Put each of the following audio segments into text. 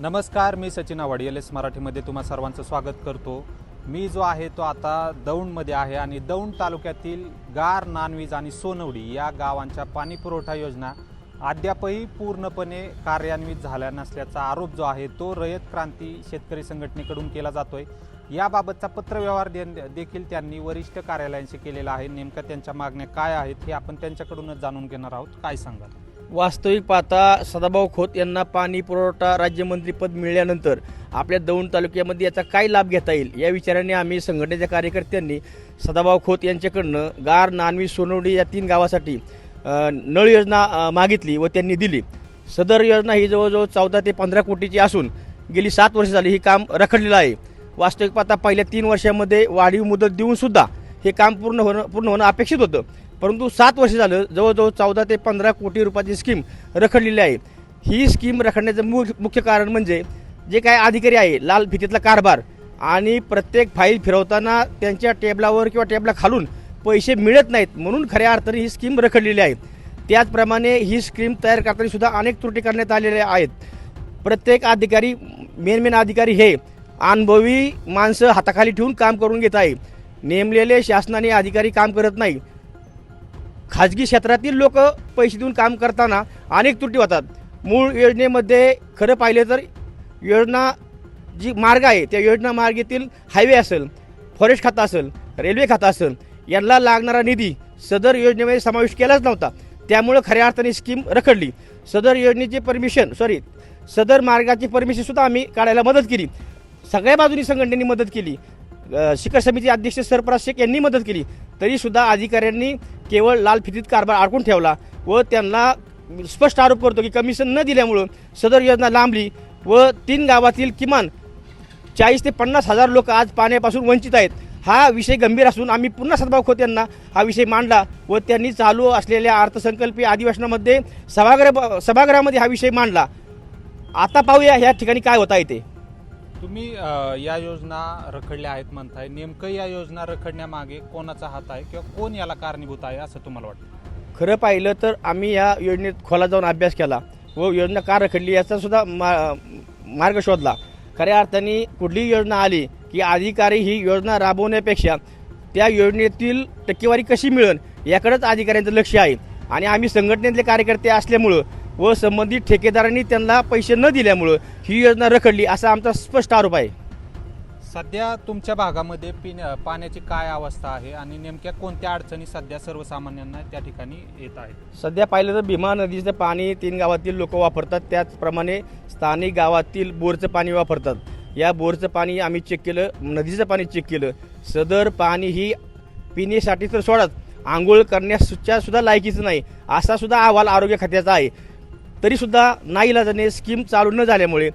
नमस्कार, मी सचिन आवाड LS मराठीमध्ये तुम्हा सर्वांचं स्वागत करतो। मी जो आहे तो आता दौंडमध्ये आहे आणि दौंड तालुक्यातील गार, नानवीज आणि सोनवडी या गावांच्या पाणी पुरवठा योजना अद्यापही पूर्णपणे कार्यान्वित झाल्या नसल्याचा आरोप जो आहे तो रयत क्रांती शेतकरी संघटनेकडून केला जातोय। याबाबतचा पत्रव्यवहार देखील त्यांनी वरिष्ठ कार्यालयांशी केलेला आहे। नेमका त्यांच्या मागण्या काय आहेत हे आपण त्यांच्याकडूनच जाणून घेणार आहोत। काय सांगाल? वास्तविक पाहता सदाभाऊ खोत यांना पाणी पुरवठा राज्यमंत्रीपद मिळाल्यानंतर आपल्या दौंड तालुक्यामध्ये याचा काय लाभ घेता येईल या विचाराने आम्ही संघटनेच्या कार्यकर्त्यांनी सदाभाऊ खोत यांच्याकडनं गार, नानवी, सोनवडी या 3 गावासाठी नळ योजना मागितली व त्यांनी दिली। सदर योजना ही जवळजवळ 14 ते 15 कोटीची असून गेली 7 वर्ष झाली ही काम रखडलेलं आहे। वास्तविक पाहता पहिल्या 3 वर्षामध्ये वाढीव मुदत देऊन सुद्धा हे काम पूर्ण होणं अपेक्षित होतं, परंतु 7 वर्ष झालं जवळजवळ 14 ते 15 कोटी रुपयाची स्कीम रखडलेली आहे। ही स्कीम रखडण्याचं मुख्य कारण म्हणजे जे काय अधिकारी आहे लाल फितीतला कारभार आणि प्रत्येक फाईल फिरवताना त्यांच्या टेबलावर किंवा टेबला खालून पैसे मिळत नाहीत, म्हणून खऱ्या अर्थाने ही स्कीम रखडलेली आहे। त्याचप्रमाणे ही स्कीम तयार करताना सुद्धा अनेक त्रुटी करण्यात आलेल्या आहेत। प्रत्येक अधिकारी मेन अधिकारी हे अनुभवी माणसं हाताखाली ठेवून काम करून घेत आहे। नेमलेले शासनाने अधिकारी काम करत नाही। खाजगी क्षेत्रातील लोक पैसे देऊन काम करताना अनेक त्रुटी होतात। मूळ योजनेमध्ये खरं पाहिलं तर योजना जी मार्ग आहे त्या योजना मार्गातील हायवे असेल, फॉरेस्ट खातं असेल, रेल्वे खातं असेल, यांना लागणारा निधी सदर योजनेमध्ये समावेश केलाच नव्हता। त्यामुळे खऱ्या अर्थाने स्कीम रखडली। सदर योजनेची सदर मार्गाची परमिशन सुद्धा आम्ही काढायला मदत केली। सगळ्या बाजूनी संघटनेने मदत केली। शिखर समिती अध्यक्ष सरफराज शेख यांनी मदत केली, तरी सुद्धा अधिकाऱ्यांनी केवळ लाल फितीत कारभार अडकून ठेवला व त्यांना स्पष्ट आरोप करतो की कमिशन न दिल्यामुळं सदर योजना लांबली व 3 गावातील किमान 40 ते 50 हजार लोक आज पाण्यापासून वंचित आहेत। हा विषय गंभीर असून आम्ही पुन्हा सदाभाऊ खोत यांना हा विषय मांडला व त्यांनी चालू असलेल्या अर्थसंकल्पीय अधिवेशनामध्ये सभागृहामध्ये हा विषय मांडला। आता पाहूया ह्या ठिकाणी काय होत आहे ते। तुम्ही या योजना रखडल्या आहेत म्हणताय, नेमकं या योजना रखडण्यामागे कोणाचा हात आहे किंवा कोण याला कारणीभूत आहे असं तुम्हाला वाटतं? खरं पाहिलं तर आम्ही या योजनेत खोला जाऊन अभ्यास केला व योजना का रखडली याचा सुद्धा मार्ग शोधला। खऱ्या अर्थाने कुठलीही योजना आली की अधिकारी ही योजना राबवण्यापेक्षा त्या योजनेतील टक्केवारी कशी मिळेल याकडेच अधिकाऱ्यांचं लक्ष आहे आणि आम्ही संघटनेतले कार्यकर्ते असल्यामुळं व संबंधित ठेकेदारांनी त्यांना पैसे न दिल्यामुळं ही योजना रखडली असा आमचा स्पष्ट आरोप आहे। सध्या तुमच्या भागामध्ये पाण्याची काय अवस्था आहे आणि नेमक्या कोणत्या अडचणी सध्या सर्वसामान्यांना त्या ठिकाणी येत आहेत? सध्या पाहिलं तर भीमा नदीचं पाणी 3 गावातील लोक वापरतात, त्याचप्रमाणे स्थानिक गावातील बोरचं पाणी वापरतात। या बोरचं पाणी आम्ही चेक केलं, नदीचं पाणी चेक केलं। सदर पाणी ही पिण्यासाठी तर सोडत आंघोळ करण्याच्या सुद्धा लायकीचं नाही असा सुद्धा अहवाल आरोग्य खात्याचा आहे। तरीसुद्धा नाईलाजाने स्कीम चालू न झाल्यामुळे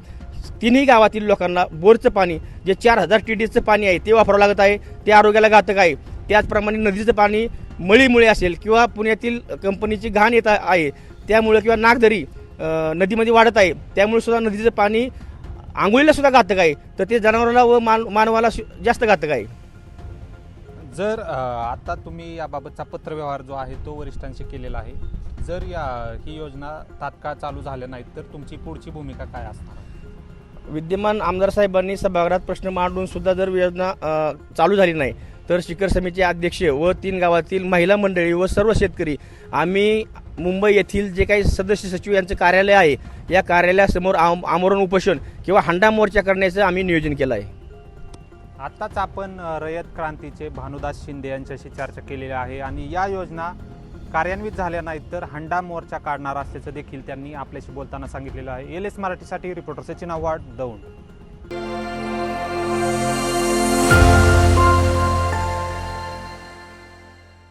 3ही गावातील लोकांना बोरचं पाणी जे 4000 TDचं पाणी आहे ते वापरावं लागत आहे, ते आरोग्याला घातक आहे। त्याचप्रमाणे नदीचं पाणी मळीमुळे असेल किंवा पुण्यातील कंपनीची घाण येत आहे त्यामुळे किंवा नागदरी नदीमध्ये वाढत आहे त्यामुळे सुद्धा नदीचं पाणी आंघोळीला सुद्धा घातक आहे, तर ते जनावराला व मानवाला जास्त घातक आहे। जर आता तुम्ही याबाबतचा पत्रव्यवहार जो आहे तो वरिष्ठांशी केलेला आहे, जर ही योजना तात्काळ चालू झाल्या नाहीत तर तुमची पुढची भूमिका काय असणार? विद्यमान आमदार साहेबांनी सभागृहात प्रश्न मांडून सुद्धा जर योजना चालू झाली नाही तर शिखर समिती अध्यक्ष व 3 गावातील महिला मंडळी व सर्व शेतकरी आम्ही मुंबई येथील जे काही सदस्य सचिव यांचं कार्यालय आहे या कार्यालयासमोर आमरण उपोषण किंवा हंडा मोर्चा करण्याचं आम्ही नियोजन केलं आहे। आत्ताच आपण रयत क्रांतीचे भानुदास शिंदे यांच्याशी चर्चा केलेली आहे आणि या योजना कार्यान्वित झाल्या नाहीत तर हंडा मोर्चा काढणार असल्याचं देखील त्यांनी आपल्याशी बोलताना सांगितलेलं आहे। LS मराठीसाठी रिपोर्टर सचिन आव्हाड, दौंड।